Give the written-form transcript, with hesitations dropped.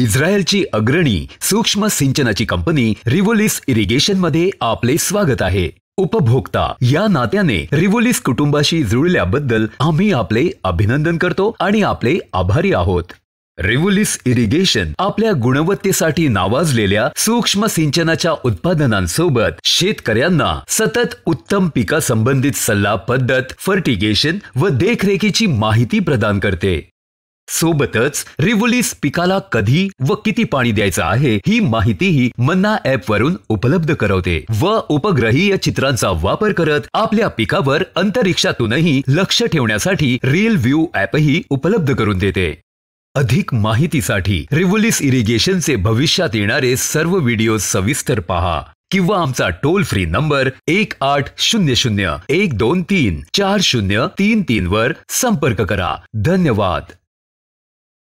इस्रायलची अग्रणी सूक्ष्म सिंचनाची कंपनी रिव्होलिस इरिगेशन मध्ये आपले स्वागत आहे। उपभोक्ता या नात्याने रिव्होलिस कुटुंबाशी जुळल्याबद्दल आम्ही आपले अभिनंदन करतो आणि आपले आभारी आहोत। रिव्होलिस इरिगेशन आपल्या गुणवत्तेसाठी नावाजलेल्या सूक्ष्म सिंचनाच्या उत्पादनांसोबत शेतकऱ्यांना सतत उत्तम पिका संबंधित सल्ला पद्धत, फर्टिगेशन व देखरेखीची माहिती प्रदान करते। सोबतच रिव्होलिस पिकाला कधी व किती पाणी द्यायचं आहे ही माहितीही मन्ना ॲप वरून उपलब्ध करवते व उपग्रहीय चित्रांचा वापर करत आपल्या पिकावर अंतरिक्षातूनही लक्ष ठेवण्यासाठी रियल व्ह्यू ॲपही उपलब्ध करून देते। अधिक माहितीसाठी रिव्होलिस इरिगेशनचे भविष्यात येणारे सर्व व्हिडिओ सविस्तर पहा किंवा आमचा टोल फ्री नंबर 1800 123 4033 वर संपर्क करा। धन्यवाद।